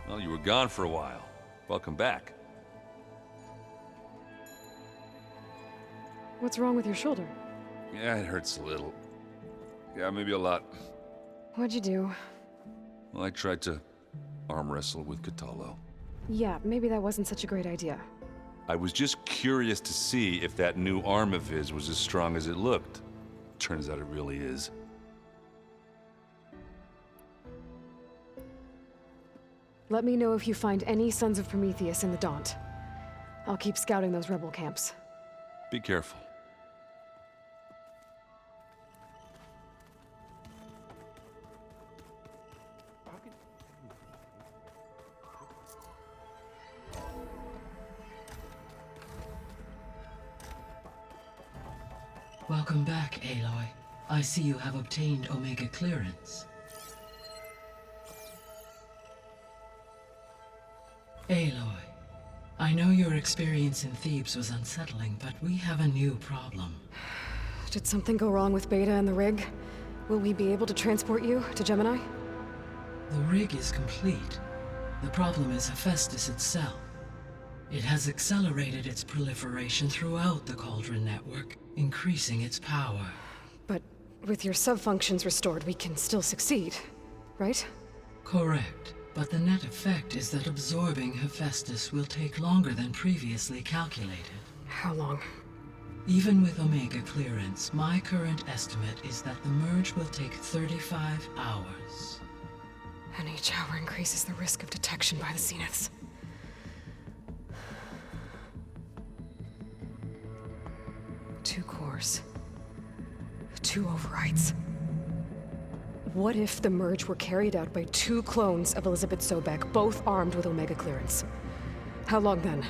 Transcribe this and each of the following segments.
Well, you were gone for a while. Welcome back. What's wrong with your shoulder? Yeah, it hurts a little. Yeah, maybe a lot. What'd you do? Well, I tried to arm wrestle with Catalo. Yeah, maybe that wasn't such a great idea. I was just curious to see if that new arm of his was as strong as it looked. Turns out it really is. Let me know if you find any Sons of Prometheus in the Daunt. I'll keep scouting those rebel camps. Be careful. Welcome back, Aloy. I see you have obtained Omega clearance. Aloy, I know your experience in Thebes was unsettling, but we have a new problem. Did something go wrong with Beta and the rig? Will we be able to transport you to Gemini? The rig is complete. The problem is Hephaestus itself. It has accelerated its proliferation throughout the Cauldron network, increasing its power. But with your subfunctions restored, we can still succeed, right? Correct, but the net effect is that absorbing Hephaestus will take longer than previously calculated. How long? Even with Omega clearance, my current estimate is that the merge will take 35 hours. And each hour increases the risk of detection by the Zeniths. Two cores. Two overrides. What if the merge were carried out by two clones of Elizabeth Sobek, both armed with Omega clearance? How long then?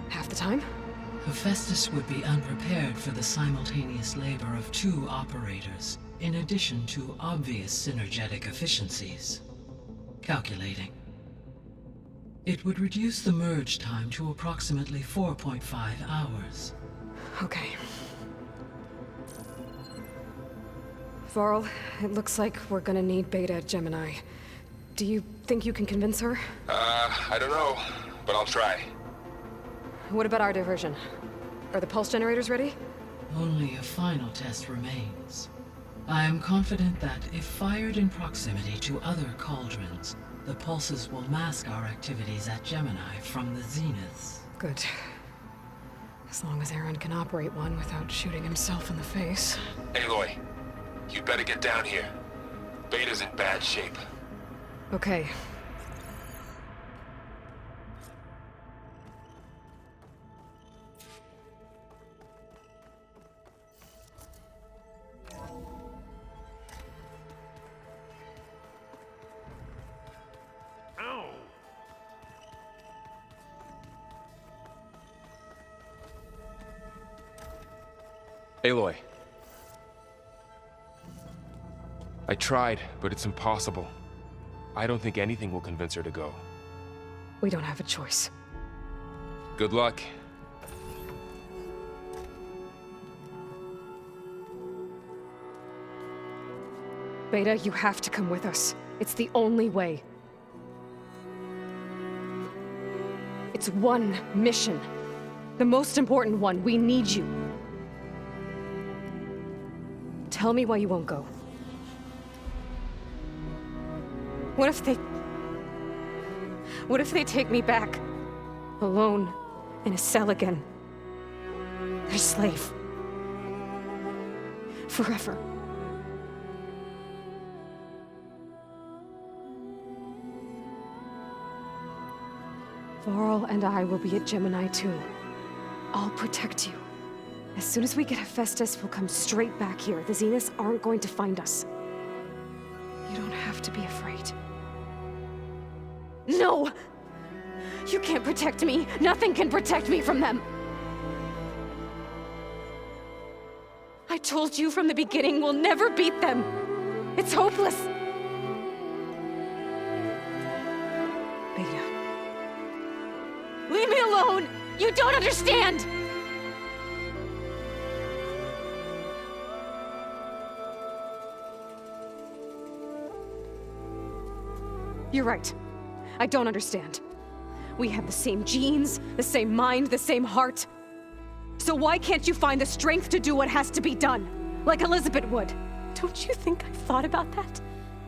Half the time? Hephaestus would be unprepared for the simultaneous labor of two operators, in addition to obvious synergetic efficiencies. Calculating. It would reduce the merge time to approximately 4.5 hours. Okay. Varl, it looks like we're gonna need Beta at Gemini. Do you think you can convince her? I don't know, but I'll try. What about our diversion? Are the pulse generators ready? Only a final test remains. I am confident that if fired in proximity to other cauldrons, the pulses will mask our activities at Gemini from the Zeniths. Good. As long as Aaron can operate one without shooting himself in the face. Aloy, you better get down here. Beta's in bad shape. Okay. Aloy. I tried, but it's impossible. I don't think anything will convince her to go. We don't have a choice. Good luck. Beta, you have to come with us. It's the only way. It's one mission. The most important one. We need you. Tell me why you won't go. What if they take me back? Alone, in a cell again. A slave. Forever. Varl and I will be at Gemini too. I'll protect you. As soon as we get Hephaestus, we'll come straight back here. The Zeniths aren't going to find us. You don't have to be afraid. No! You can't protect me. Nothing can protect me from them. I told you from the beginning, we'll never beat them. It's hopeless. Beta. Leave me alone! You don't understand! You're right. I don't understand. We have the same genes, the same mind, the same heart. So why can't you find the strength to do what has to be done? Like Elizabeth would. Don't you think I've thought about that?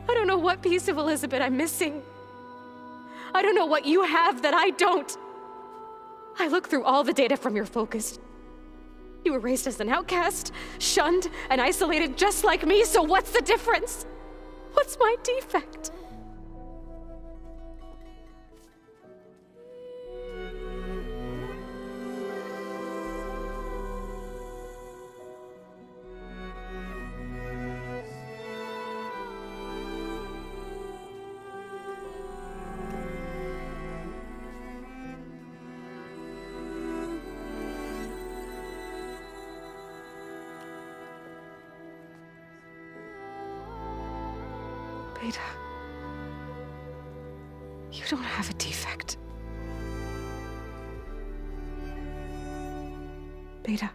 I don't know what piece of Elizabeth I'm missing. I don't know what you have that I don't. I look through all the data from your focus. You were raised as an outcast, shunned, and isolated just like me, so what's the difference? What's my defect? Beta, you don't have a defect. Beta,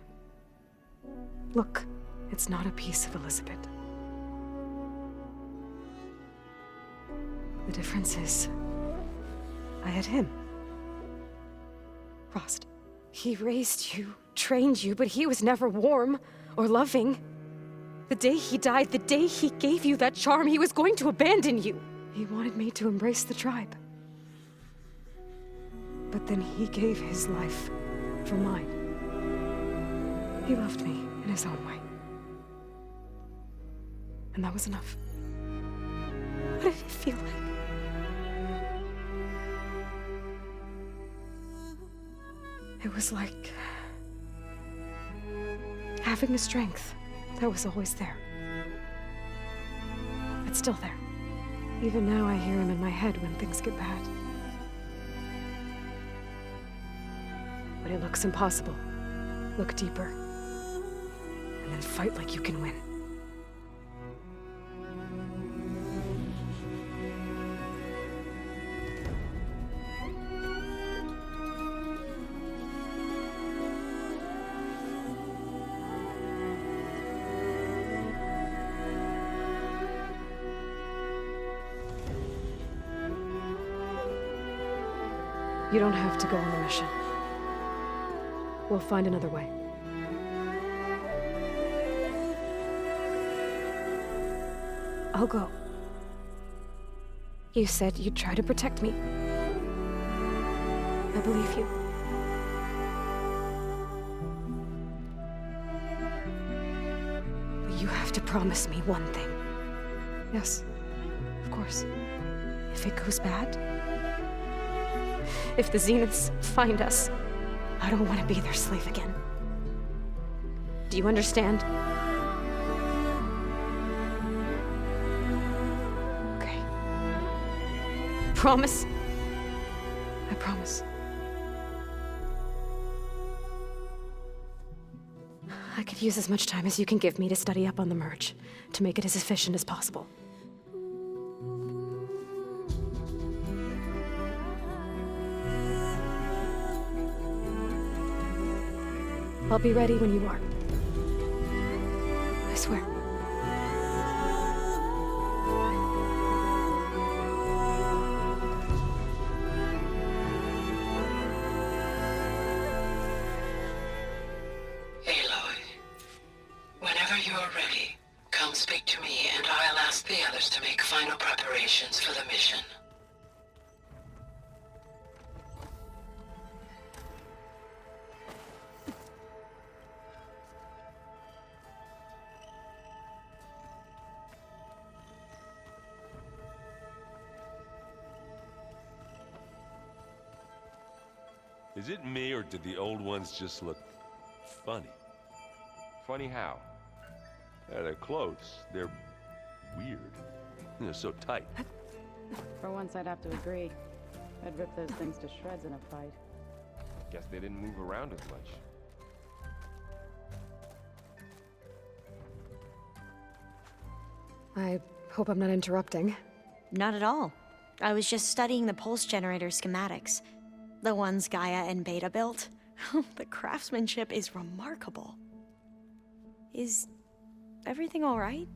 look, it's not a piece of Elizabeth. The difference is, I had him. Frost. He raised you, trained you, but he was never warm or loving. The day he died, the day he gave you that charm, he was going to abandon you. He wanted me to embrace the tribe. But then he gave his life for mine. He loved me in his own way. And that was enough. What did it feel like? It was like having a strength that was always there. It's still there. Even now I hear him in my head when things get bad. But it looks impossible. Look deeper. And then fight like you can win. You don't have to go on the mission. We'll find another way. I'll go. You said you'd try to protect me. I believe you. But you have to promise me one thing. Yes, of course. If it goes bad, if the Zeniths find us, I don't want to be their slave again. Do you understand? Okay. Promise? I promise. I could use as much time as you can give me to study up on the merge, to make it as efficient as possible. I'll be ready when you are. I swear. Aloy, whenever you're ready, come speak to me and I'll ask the others to make final preparations for the mission. Is it me, or did the old ones just look funny? Funny how? Yeah, their clothes, they're weird. They're so tight. For once, I'd have to agree. I'd rip those things to shreds in a fight. Guess they didn't move around as much. I hope I'm not interrupting. Not at all. I was just studying the pulse generator schematics. The ones Gaia and Beta built. The craftsmanship is remarkable. Is everything all right?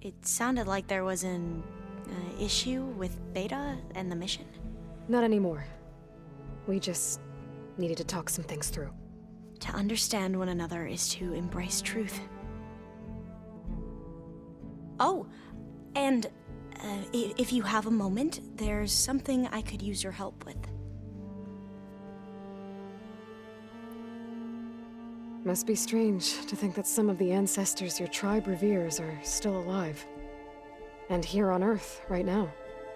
It sounded like there was an issue with Beta and the mission. Not anymore. We just needed to talk some things through. To understand one another is to embrace truth. Oh, and if you have a moment, there's something I could use your help with. Must be strange to think that some of the ancestors your tribe reveres are still alive. And here on Earth, right now.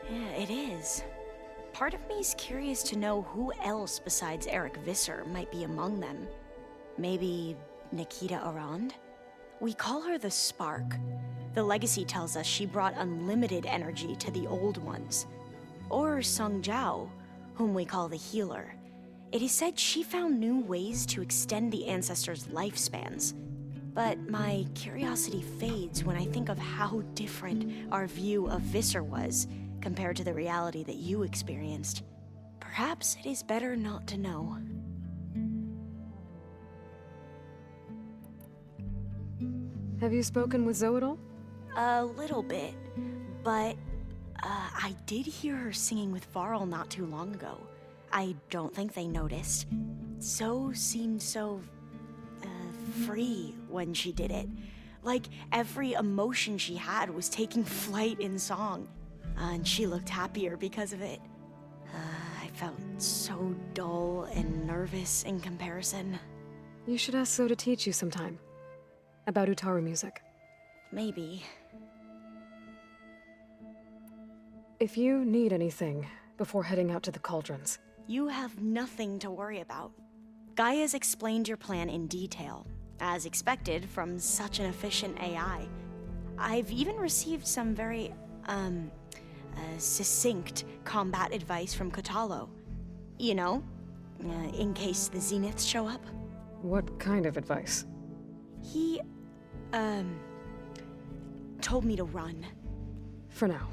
Yeah, it is. Part of me's curious to know who else besides Eric Visser might be among them. Maybe Nikita Arand? We call her the Spark. The legacy tells us she brought unlimited energy to the old ones. Or Sung Jiao, whom we call the Healer. It is said she found new ways to extend the ancestors' lifespans. But my curiosity fades when I think of how different our view of Visser was compared to the reality that you experienced. Perhaps it is better not to know. Have you spoken with Zoe at all? A little bit, but I did hear her singing with Varl not too long ago. I don't think they noticed. Zoe seemed so free when she did it. Like every emotion she had was taking flight in song. And she looked happier because of it. I felt so dull and nervous in comparison. You should ask Zoe to teach you sometime. About Utaru music. Maybe. If you need anything before heading out to the cauldrons. You have nothing to worry about. Gaia's explained your plan in detail, as expected from such an efficient AI. I've even received some very, succinct combat advice from Kotalo. You know, in case the Zeniths show up. What kind of advice? He, told me to run. For now.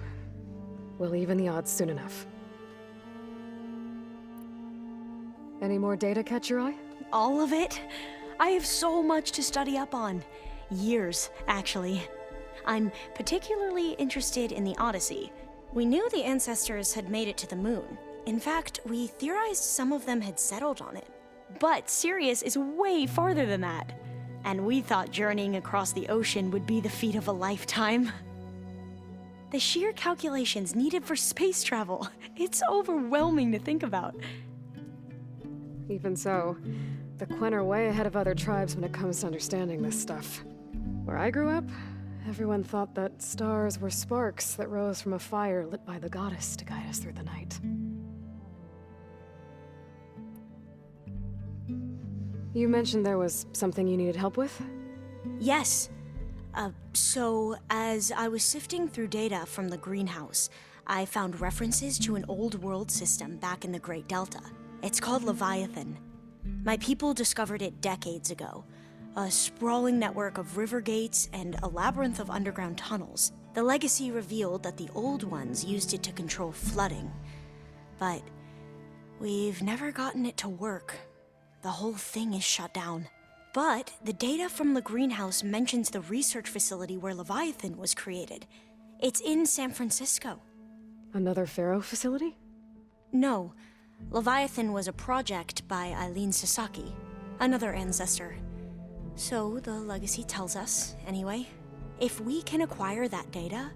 We'll even the odds soon enough. Any more data catch your eye? All of it? I have so much to study up on. Years, actually. I'm particularly interested in the Odyssey. We knew the ancestors had made it to the moon. In fact, we theorized some of them had settled on it. But Sirius is way farther than that. And we thought journeying across the ocean would be the feat of a lifetime. The sheer calculations needed for space travel, it's overwhelming to think about. Even so, the Quen are way ahead of other tribes when it comes to understanding this stuff. Where I grew up, everyone thought that stars were sparks that rose from a fire lit by the goddess to guide us through the night. You mentioned there was something you needed help with? Yes. So as I was sifting through data from the greenhouse, I found references to an old world system back in the Great Delta. It's called Leviathan. My people discovered it decades ago. A sprawling network of river gates and a labyrinth of underground tunnels. The legacy revealed that the old ones used it to control flooding. But we've never gotten it to work. The whole thing is shut down. But the data from the greenhouse mentions the research facility where Leviathan was created. It's in San Francisco. Another Pharaoh facility? No. Leviathan was a project by Eileen Sasaki, another ancestor. So the legacy tells us, anyway. If we can acquire that data,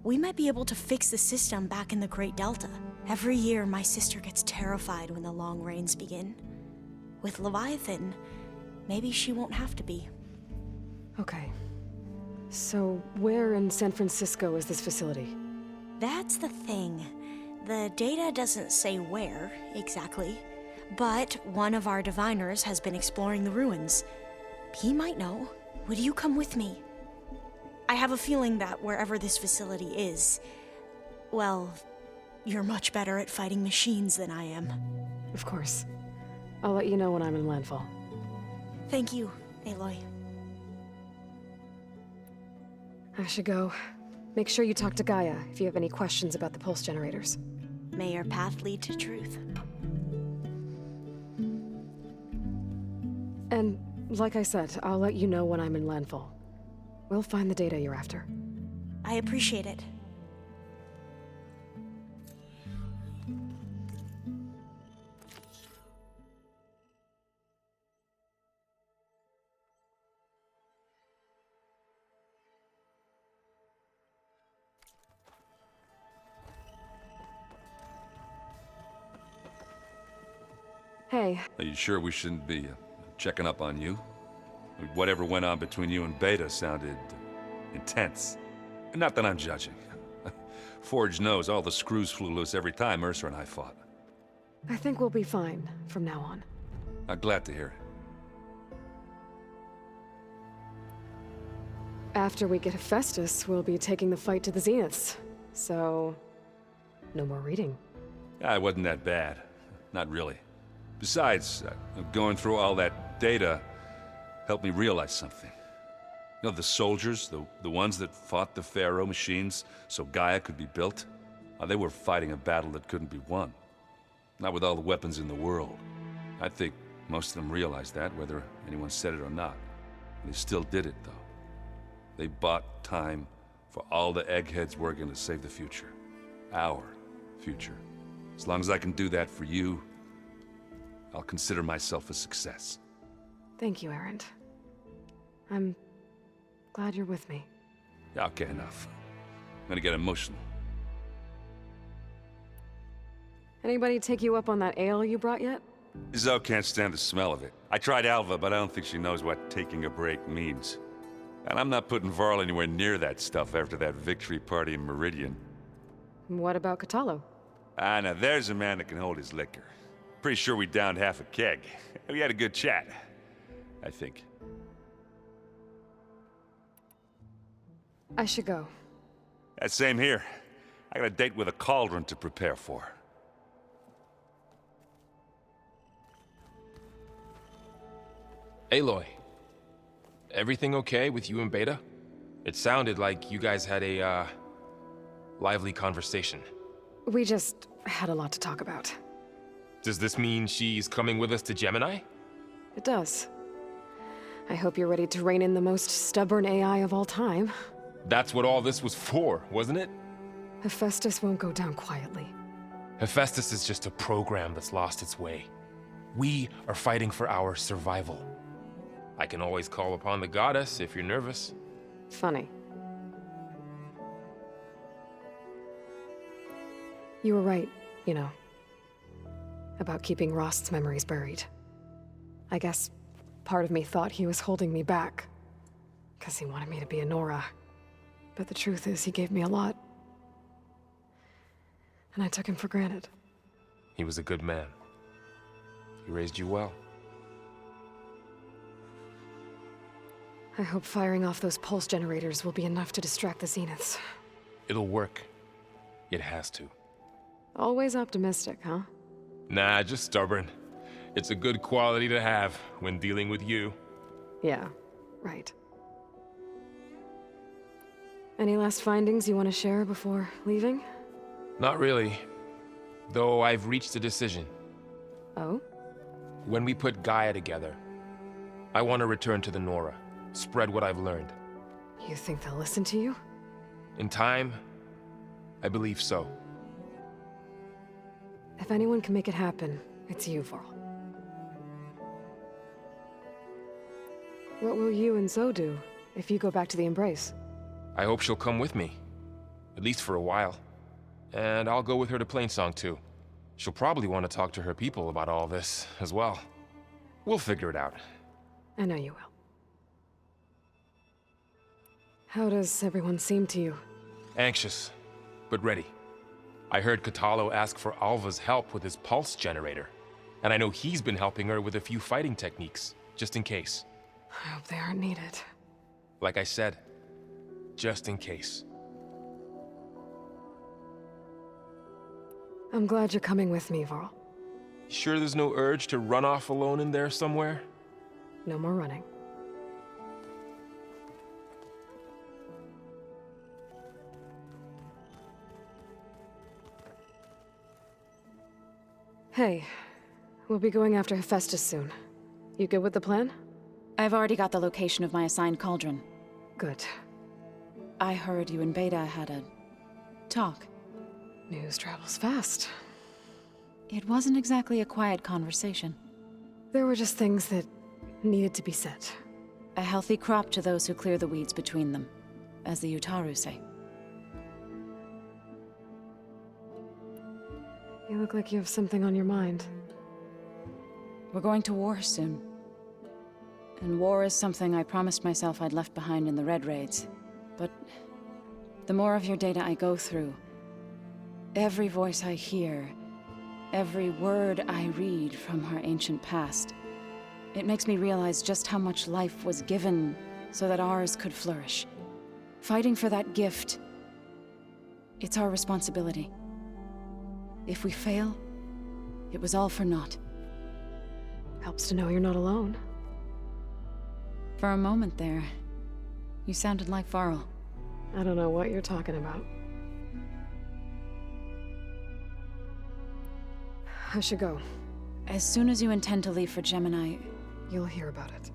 we might be able to fix the system back in the Great Delta. Every year, my sister gets terrified when the long rains begin. With Leviathan, maybe she won't have to be. Okay. So, where in San Francisco is this facility? That's the thing. The data doesn't say where, exactly. But one of our diviners has been exploring the ruins. He might know. Would you come with me? I have a feeling that wherever this facility is, well, you're much better at fighting machines than I am. Of course. I'll let you know when I'm in landfall. Thank you, Aloy. I should go. Make sure you talk to Gaia if you have any questions about the pulse generators. May your path lead to truth. And, like I said, I'll let you know when I'm in landfall. We'll find the data you're after. I appreciate it. Hey, Are you sure we shouldn't be checking up on you? Whatever went on between you and Beta sounded intense. Not that I'm judging. Forge knows all the screws flew loose every time Mercer and I fought. I think we'll be fine from now on. I'm glad to hear it. After we get Hephaestus, we'll be taking the fight to the Zeniths. So, no more reading. It wasn't that bad. Not really. Besides, going through all that data helped me realize something. You know, the soldiers, the ones that fought the Pharaoh machines so Gaia could be built, they were fighting a battle that couldn't be won. Not with all the weapons in the world. I think most of them realized that, whether anyone said it or not. They still did it, though. They bought time for all the eggheads working to save the future. Our future. As long as I can do that for you, I'll consider myself a success. Thank you, Erend. I'm glad you're with me. Yeah, okay, enough. I'm gonna get emotional. Anybody take you up on that ale you brought yet? Zoe can't stand the smell of it. I tried Alva, but I don't think she knows what taking a break means. And I'm not putting Varl anywhere near that stuff after that victory party in Meridian. What about Catalo? Now there's a man that can hold his liquor. Pretty sure we downed half a keg. We had a good chat, I think. I should go. Same here. I got a date with a cauldron to prepare for. Aloy, everything okay with you and Beta? It sounded like you guys had a, lively conversation. We just had a lot to talk about. Does this mean she's coming with us to Gemini? It does. I hope you're ready to rein in the most stubborn AI of all time. That's what all this was for, wasn't it? Hephaestus won't go down quietly. Hephaestus is just a program that's lost its way. We are fighting for our survival. I can always call upon the goddess if you're nervous. Funny. You were right, you know, about keeping Rost's memories buried. I guess part of me thought he was holding me back, because he wanted me to be a Nora. But the truth is, he gave me a lot. And I took him for granted. He was a good man. He raised you well. I hope firing off those pulse generators will be enough to distract the Zeniths. It'll work. It has to. Always optimistic, huh? Nah, just stubborn. It's a good quality to have when dealing with you. Yeah, right. Any last findings you want to share before leaving? Not really. Though I've reached a decision. Oh? When we put Gaia together, I want to return to the Nora. Spread what I've learned. You think they'll listen to you? In time, I believe so. If anyone can make it happen, it's you, Varl. What will you and Zoe do if you go back to the Embrace? I hope she'll come with me. At least for a while. And I'll go with her to Plainsong too. She'll probably want to talk to her people about all this as well. We'll figure it out. I know you will. How does everyone seem to you? Anxious, but ready. I heard Catalo ask for Alva's help with his pulse generator. And I know he's been helping her with a few fighting techniques, just in case. I hope they aren't needed. Like I said, just in case. I'm glad you're coming with me, Varl. Sure there's no urge to run off alone in there somewhere? No more running. Hey, we'll be going after Hephaestus soon. You good with the plan? I've already got the location of my assigned cauldron. Good. I heard you and Beta had a talk. News travels fast. It wasn't exactly a quiet conversation. There were just things that needed to be said. A healthy crop to those who clear the weeds between them, as the Utaru say. You look like you have something on your mind. We're going to war soon. And war is something I promised myself I'd left behind in the Red Raids. But the more of your data I go through, every voice I hear, every word I read from our ancient past, it makes me realize just how much life was given so that ours could flourish. Fighting for that gift, it's our responsibility. If we fail, it was all for naught. Helps to know you're not alone. For a moment there, you sounded like Varl. I don't know what you're talking about. I should go. As soon as you intend to leave for Gemini, You'll hear about it.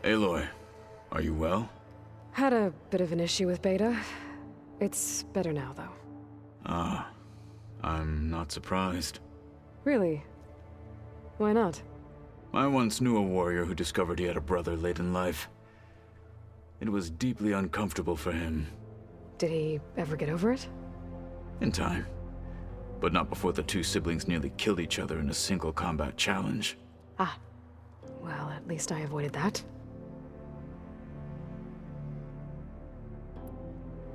Aloy, are you well? Had a bit of an issue with Beta. It's better now, though. Ah, I'm not surprised. Really? Why not? I once knew a warrior who discovered he had a brother late in life. It was deeply uncomfortable for him. Did he ever get over it? In time. But not before the two siblings nearly killed each other in a single combat challenge. Ah. Well, at least I avoided that.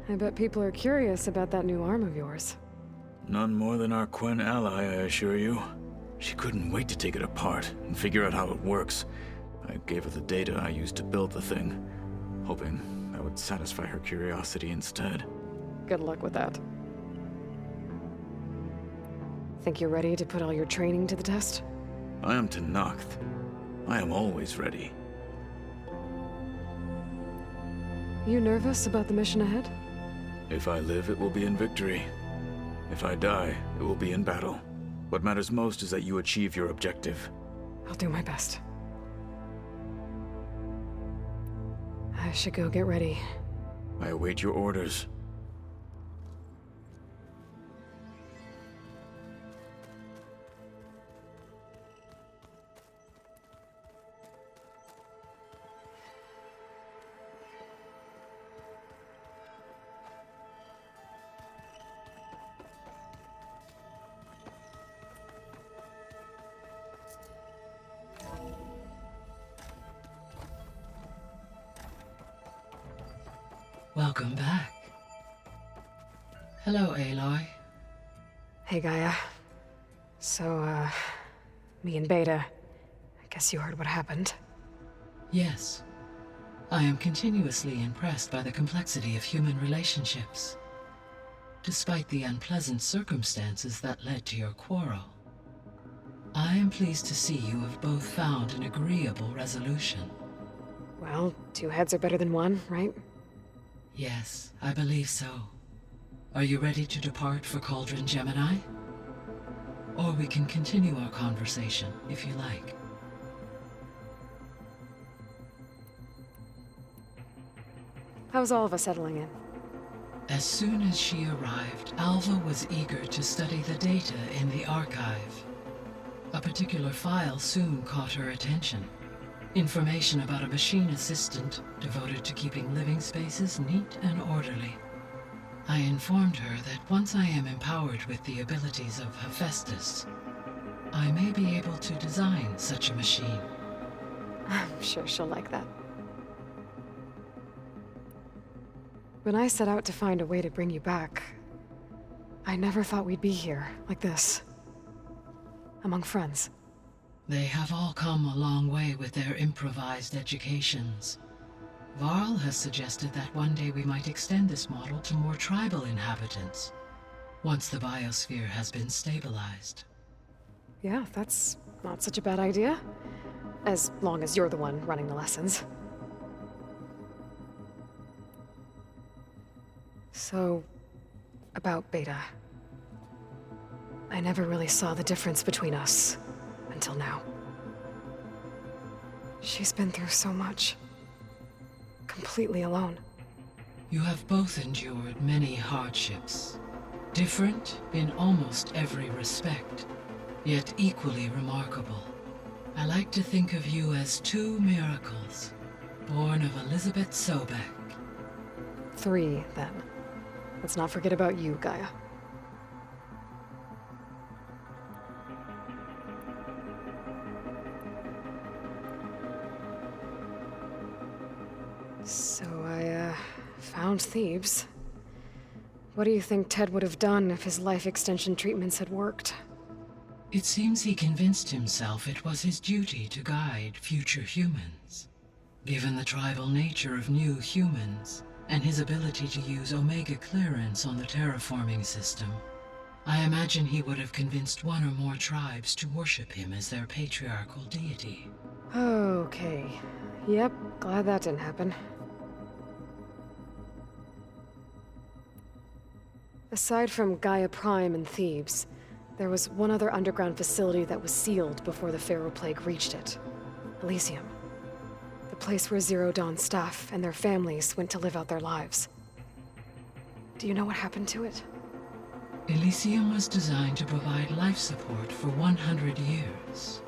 I bet people are curious about that new arm of yours. None more than our Quen ally, I assure you. She couldn't wait to take it apart and figure out how it works. I gave her the data I used to build the thing, hoping that would satisfy her curiosity instead. Good luck with that. Think you're ready to put all your training to the test? I am Tenakth. I am always ready. You nervous about the mission ahead? If I live, it will be in victory. If I die, it will be in battle. What matters most is that you achieve your objective. I'll do my best. I should go get ready. I await your orders. Welcome back. Hello, Aloy. Hey, Gaia. So, me and Beta, I guess you heard what happened. Yes. I am continuously impressed by the complexity of human relationships. Despite the unpleasant circumstances that led to your quarrel, I am pleased to see you have both found an agreeable resolution. Well, two heads are better than one, right? Yes, I believe so. Are you ready to depart for Cauldron Gemini? Or we can continue our conversation, if you like. How's all of us settling in? As soon as she arrived, Alva was eager to study the data in the archive. A particular file soon caught her attention. Information about a machine assistant devoted to keeping living spaces neat and orderly. I informed her that once I am empowered with the abilities of Hephaestus, I may be able to design such a machine. I'm sure she'll like that. When I set out to find a way to bring you back, I never thought we'd be here, like this. Among friends. They have all come a long way with their improvised educations. Varl has suggested that one day we might extend this model to more tribal inhabitants, once the biosphere has been stabilized. Yeah, that's not such a bad idea. As long as you're the one running the lessons. So, about Beta. I never really saw the difference between us. Until now. She's been through so much. Completely alone. You have both endured many hardships. Different in almost every respect, yet equally remarkable. I like to think of you as two miracles, born of Elizabeth Sobek. 3, then. Let's not forget about you, Gaia. So I, found Thebes. What do you think Ted would have done if his life extension treatments had worked? It seems he convinced himself it was his duty to guide future humans. Given the tribal nature of new humans, and his ability to use Omega clearance on the terraforming system, I imagine he would have convinced one or more tribes to worship him as their patriarchal deity. Okay. Yep, glad that didn't happen. Aside from Gaia Prime and Thebes, there was one other underground facility that was sealed before the Pharaoh Plague reached it. Elysium. The place where Zero Dawn staff and their families went to live out their lives. Do you know what happened to it? Elysium was designed to provide life support for 100 years.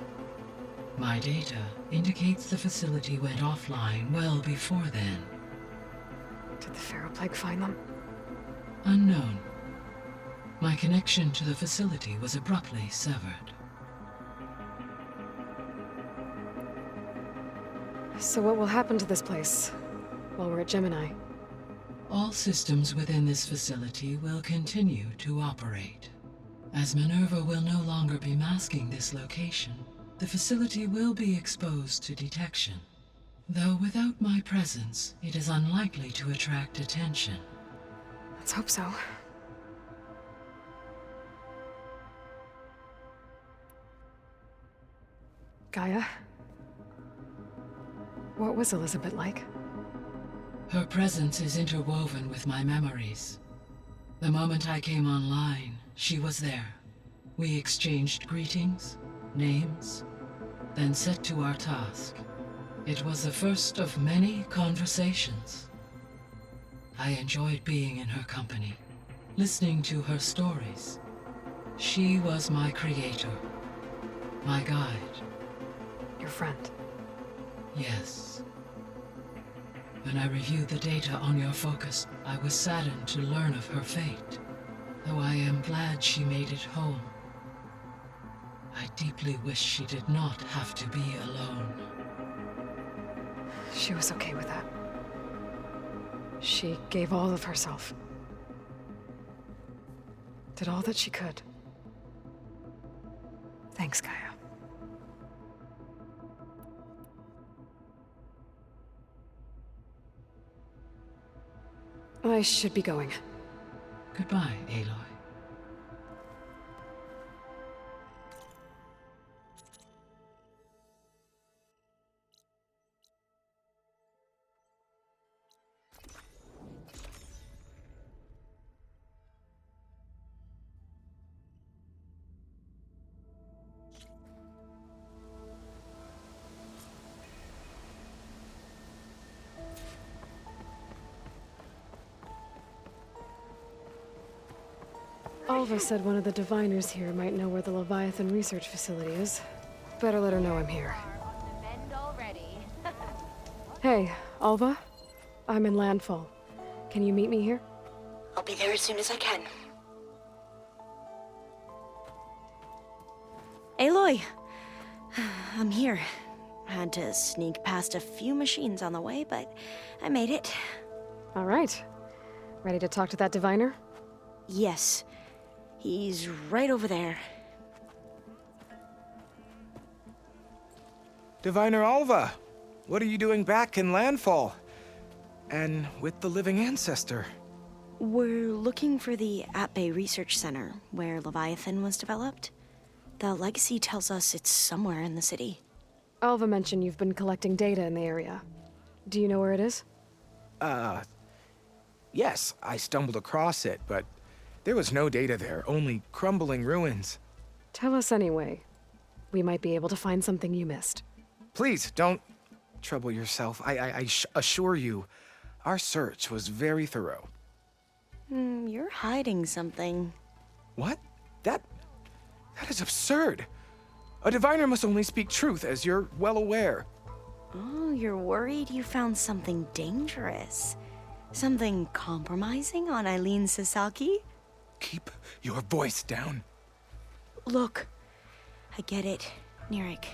My data indicates the facility went offline well before then. Did the Pharaoh Plague find them? Unknown. My connection to the facility was abruptly severed. So what will happen to this place while we're at Gemini? All systems within this facility will continue to operate. As Minerva will no longer be masking this location, the facility will be exposed to detection. Though without my presence, it is unlikely to attract attention. Let's hope so. Gaia? What was Elizabeth like? Her presence is interwoven with my memories. The moment I came online, she was there. We exchanged greetings, names, then set to our task. It was the first of many conversations. I enjoyed being in her company, listening to her stories. She was my creator, my guide. Your friend. Yes. When I reviewed the data on your focus, I was saddened to learn of her fate, though I am glad she made it home. I deeply wish she did not have to be alone. She was okay with that. She gave all of herself. Did all that she could. Thanks, Gaia. I should be going. Goodbye, Aloy. Alva said one of the diviners here might know where the Leviathan research facility is. Better let her know I'm here. Hey, Alva? I'm in Landfall. Can you meet me here? I'll be there as soon as I can. Aloy! I'm here. Had to sneak past a few machines on the way, but I made it. All right. Ready to talk to that diviner? Yes. He's right over there. Diviner Alva, what are you doing back in Landfall? And with the living ancestor? We're looking for the At-Bay Research Center, where Leviathan was developed. The legacy tells us it's somewhere in the city. Alva mentioned you've been collecting data in the area. Do you know where it is? Yes, I stumbled across it, but there was no data there, only crumbling ruins. Tell us anyway. We might be able to find something you missed. Please, don't trouble yourself. I assure you, our search was very thorough. You're hiding something. What? That is absurd. A diviner must only speak truth, as you're well aware. Oh, you're worried you found something dangerous? Something compromising on Eileen Sasaki? Keep your voice down. Look, I get it, Nirik.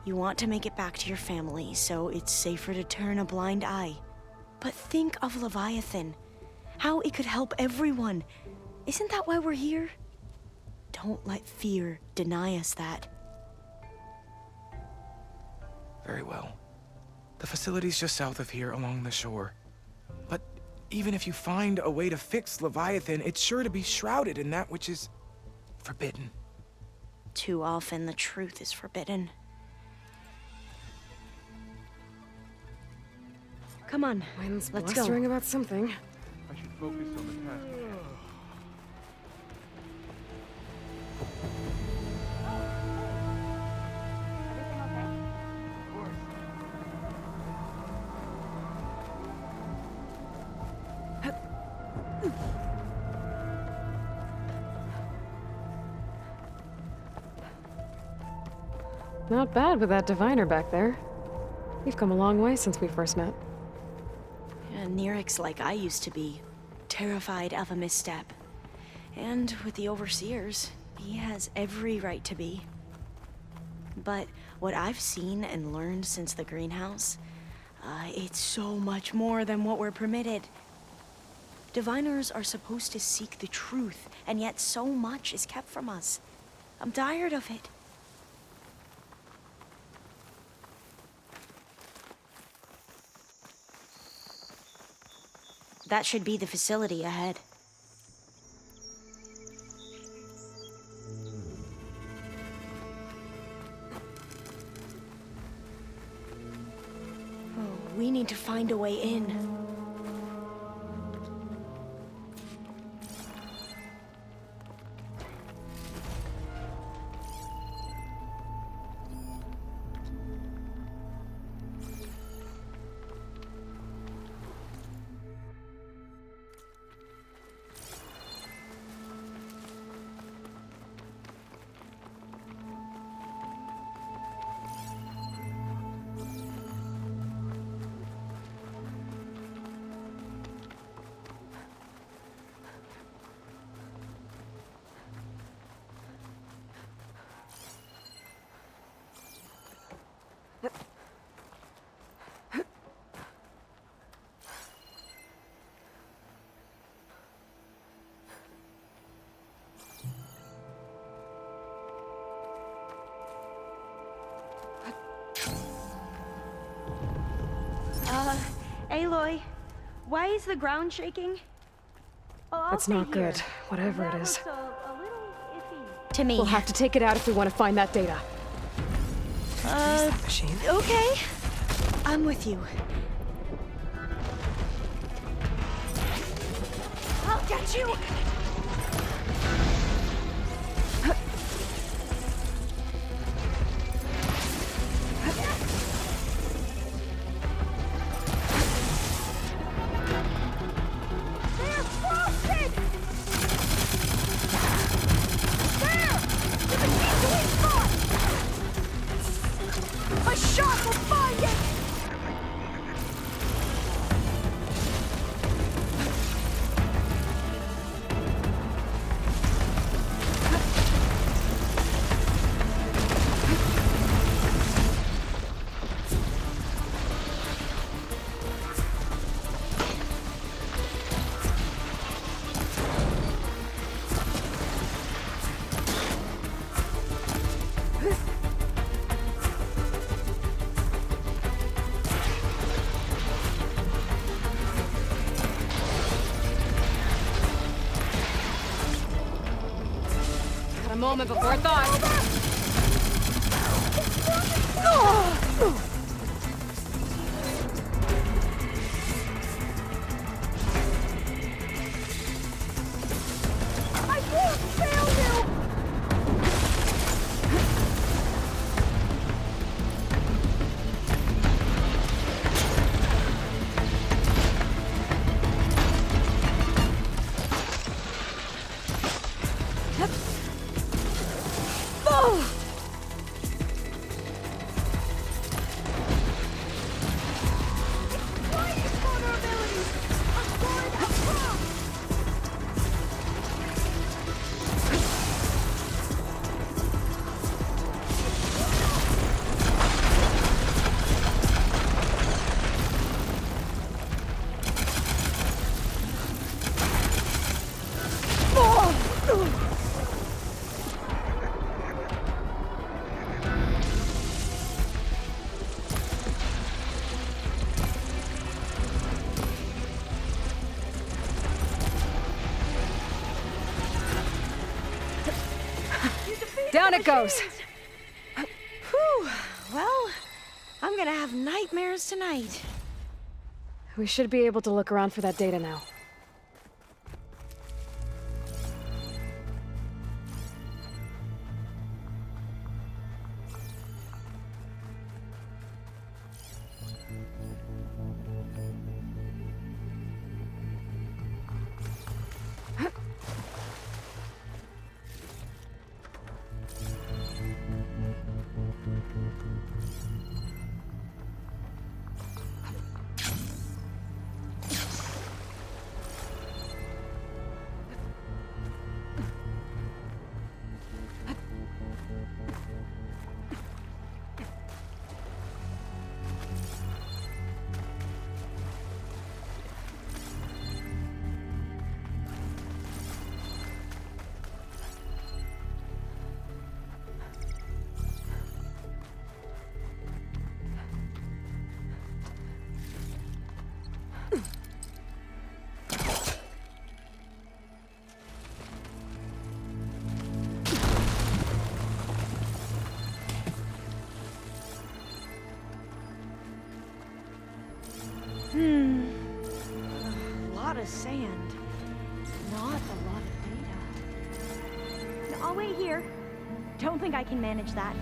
You want to make it back to your family, so it's safer to turn a blind eye. But think of Leviathan. How it could help everyone. Isn't that why we're here? Don't let fear deny us that. Very well. The facility's just south of here, along the shore. But even if you find a way to fix Leviathan, it's sure to be shrouded in that which is forbidden. Too often the truth is forbidden. Come on, Wind's let's blustering go. about something. I should focus on the task at hand. Not bad with that diviner back there. You've come a long way since we first met. Yeah, Nirik's like I used to be, terrified of a misstep. And with the Overseers, he has every right to be. But what I've seen and learned since the greenhouse, it's so much more than what we're permitted. Diviners are supposed to seek the truth, and yet so much is kept from us. I'm tired of it. That should be the facility ahead. Oh, we need to find a way in. Aloy, why is the ground shaking? That's not good, whatever it is. To me. We'll have to take it out if we want to find that data. Freeze that machine. Okay. I'm with you. I'll get you! A moment before thought. I won't fail you! Down it goes! Whew. Well, I'm gonna have nightmares tonight. We should be able to look around for that data now. A lot of sand. Not a lot of data. I'll wait here. Don't think I can manage that.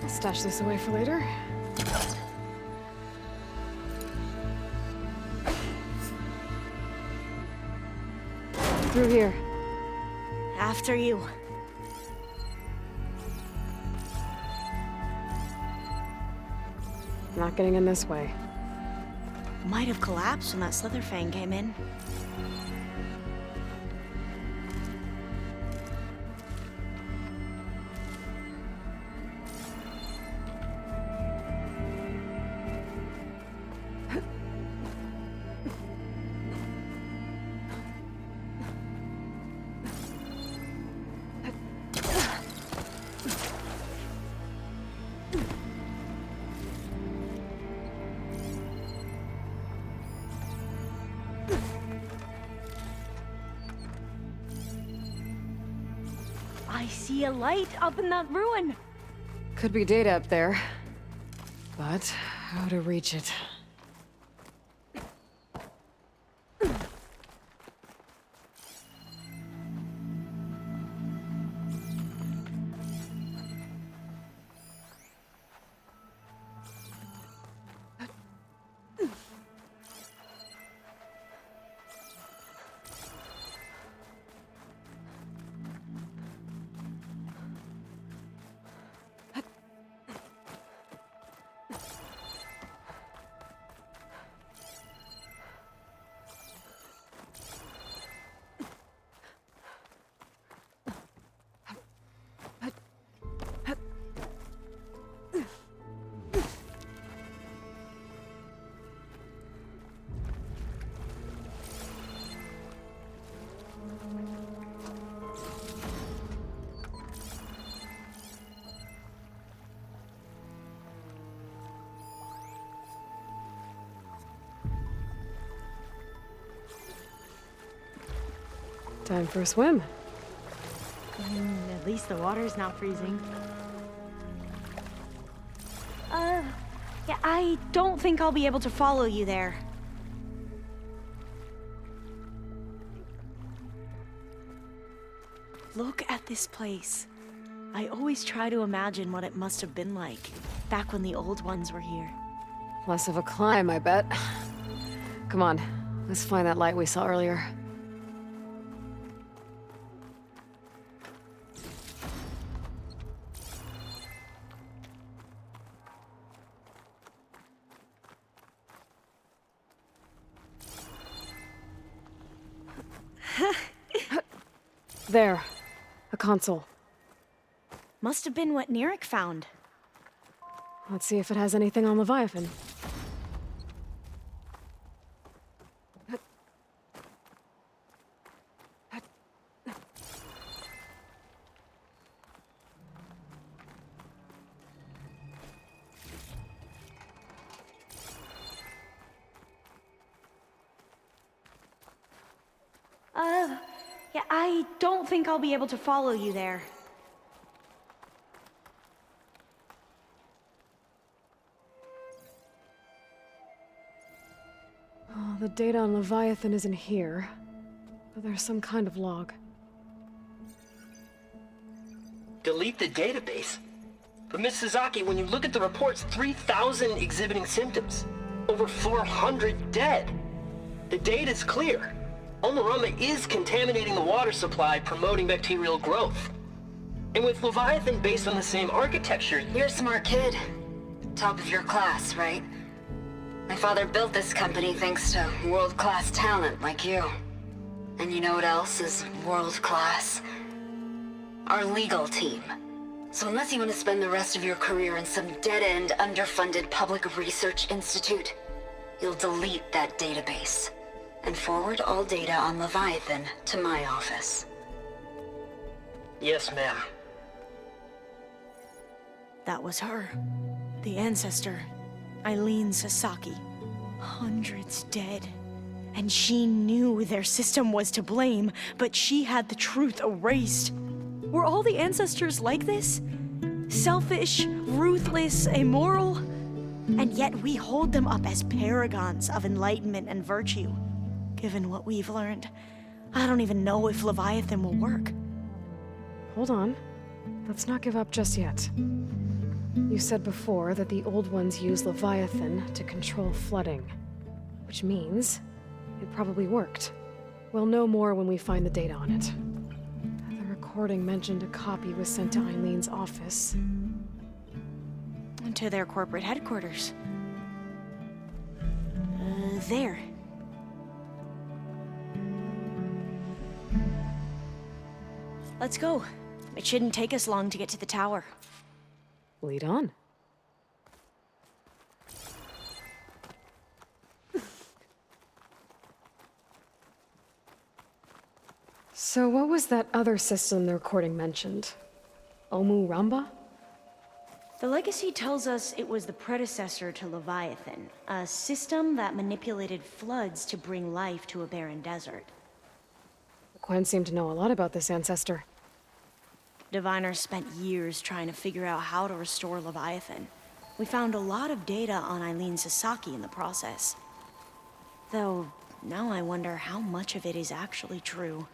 I'll stash this away for later. Through here. After you. Not getting in this way. Might have collapsed when that Slitherfang came in. I see a light up in that ruin. Could be data up there. But how to reach it? Time for a swim. At least the water's not freezing. Yeah, I don't think I'll be able to follow you there. Look at this place. I always try to imagine what it must have been like, back when the old ones were here. Less of a climb, I bet. Come on, let's find that light we saw earlier. There. A console. Must have been what Neric found. Let's see if it has anything on Leviathan. I don't think I'll be able to follow you there. Oh, the data on Leviathan isn't here, but there's some kind of log. Delete the database? But Miss Sasaki, when you look at the reports, 3,000 exhibiting symptoms. Over 400 dead. The data's clear. Omarama is contaminating the water supply, promoting bacterial growth. And with Leviathan based on the same architecture... You're a smart kid. Top of your class, right? My father built this company thanks to world-class talent like you. And you know what else is world-class? Our legal team. So unless you want to spend the rest of your career in some dead-end, underfunded public research institute, you'll delete that database and forward all data on Leviathan to my office. Yes, ma'am. That was her. The ancestor. Eileen Sasaki. Hundreds dead. And she knew their system was to blame, but she had the truth erased. Were all the ancestors like this? Selfish, ruthless, immoral? And yet we hold them up as paragons of enlightenment and virtue. Given what we've learned, I don't even know if Leviathan will work. Hold on. Let's not give up just yet. You said before that the old ones use Leviathan to control flooding. Which means it probably worked. We'll know more when we find the data on it. The recording mentioned a copy was sent to Eileen's office. And to their corporate headquarters. There. Let's go. It shouldn't take us long to get to the tower. Lead on. So what was that other system the recording mentioned? Omu Ramba? The legacy tells us it was the predecessor to Leviathan, a system that manipulated floods to bring life to a barren desert. Gwen seemed to know a lot about this ancestor. Diviners spent years trying to figure out how to restore Leviathan. We found a lot of data on Eileen Sasaki in the process. Though, now I wonder how much of it is actually true.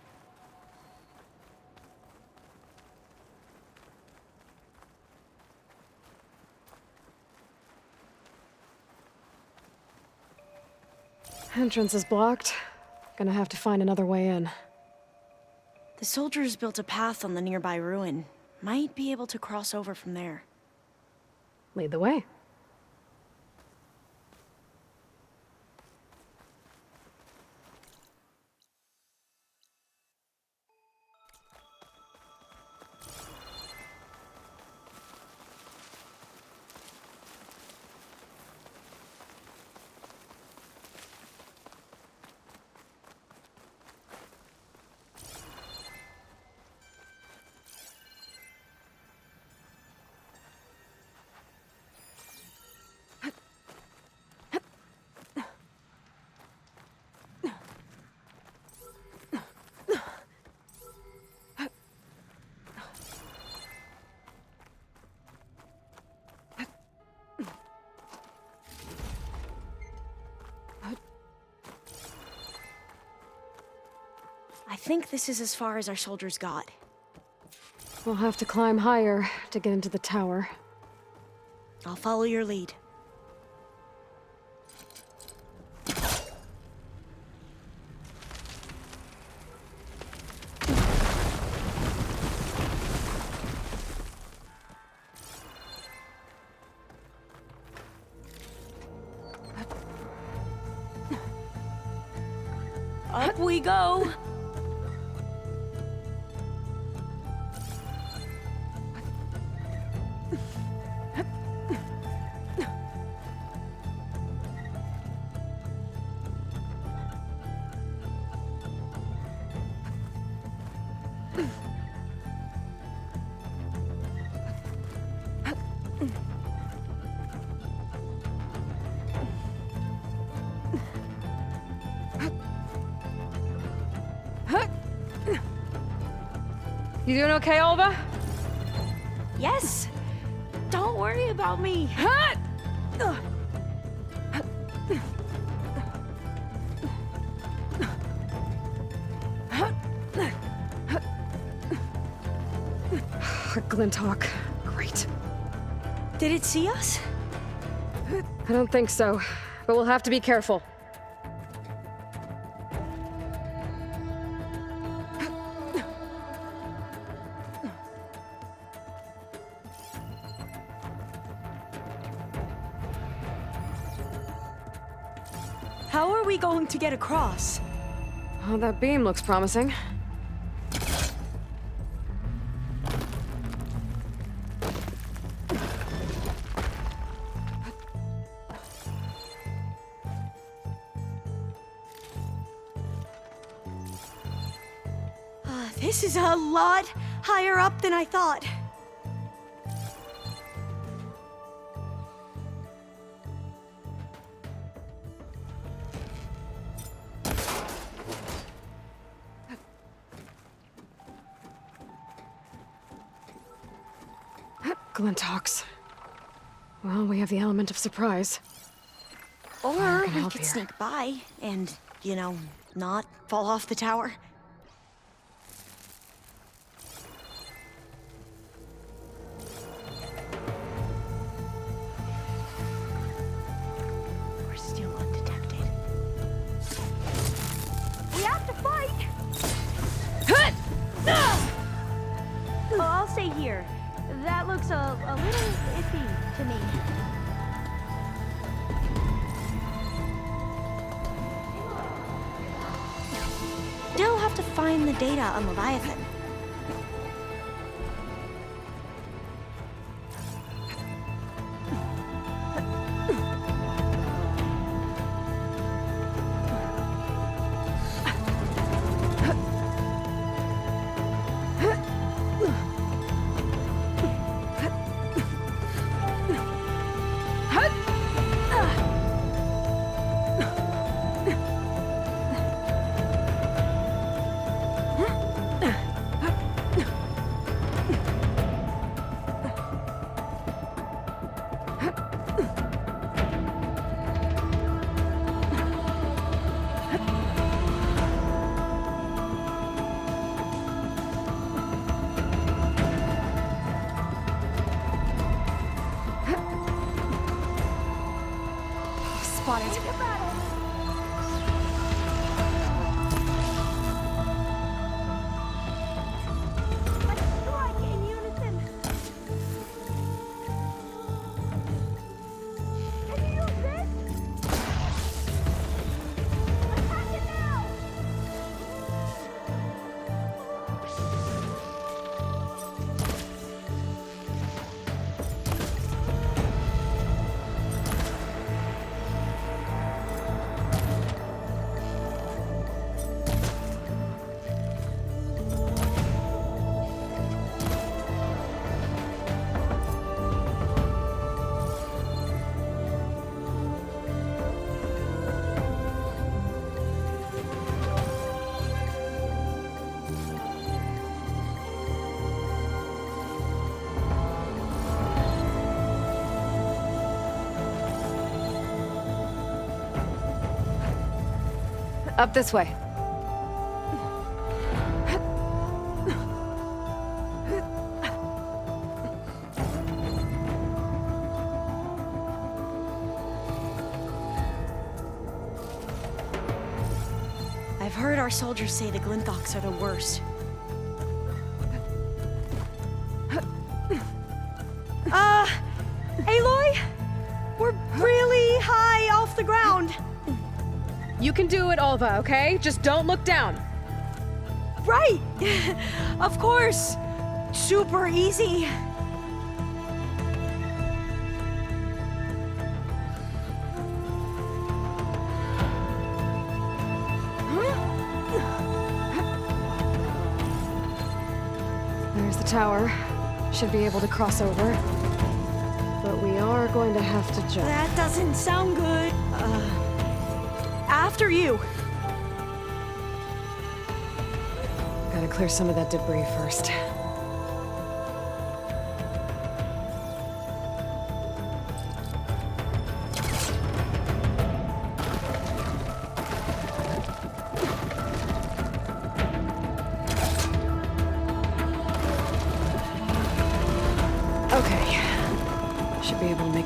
Entrance is blocked. Gonna have to find another way in. The soldiers built a path on the nearby ruin. Might be able to cross over from there. Lead the way. I think this is as far as our soldiers got. We'll have to climb higher to get into the tower. I'll follow your lead. Up we go! You doing okay, Olva? Yes. Don't worry about me. Hut! Glinthawk. Great. Did it see us? I don't think so, but we'll have to be careful. How are we going to get across? Oh, that beam looks promising. This is a lot higher up than I thought. Glinthawks. Well, we have the element of surprise. Or can we help could here. sneak by and, you know, not fall off the tower. We're still undetected. We have to fight! Well, I'll stay here. That looks a little iffy to me. Still have to find the data on Leviathan. Spotted. Up this way. I've heard our soldiers say the Glinthawks are the worst. Aloy? We're really high off the ground. You can do it, Olva, okay? Just don't look down. Right! Of course! Super easy. There's the tower. Should be able to cross over. But we are going to have to jump. That doesn't sound good. After you. Gotta clear some of that debris first.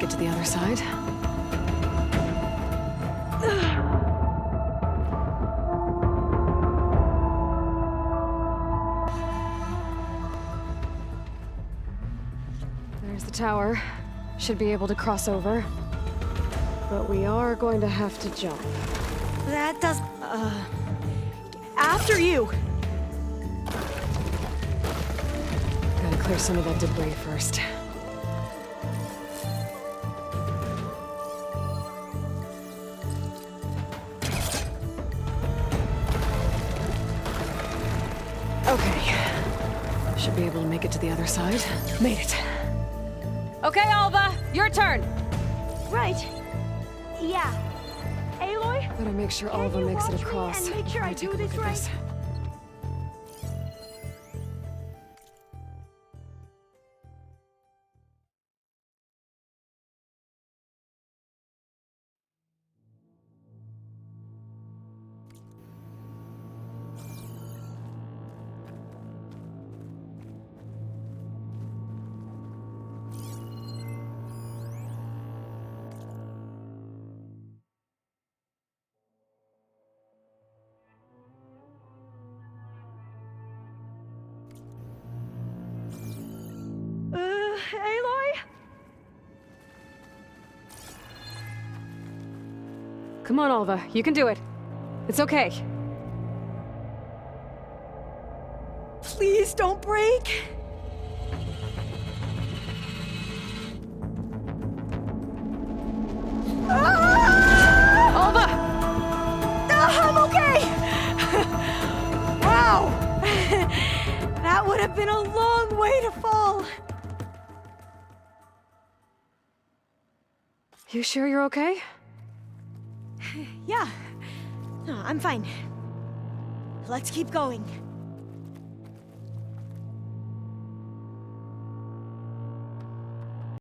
it to the other side. There's the tower. Should be able to cross over. But we are going to have to jump. That does... After you! Gotta clear some of that debris first. Okay. Should be able to make it to the other side. Made it. Okay, Alva, your turn. Right. Yeah. Aloy? Gotta make sure Can Alva you makes it watch me across. and make sure before I take do a this look at right? Aloy? Come on, Alva. You can do it. It's okay. Please don't break. Alva! I'm okay! Wow! That would have been a long way to fall. You sure you're okay? Yeah. No, I'm fine. Let's keep going.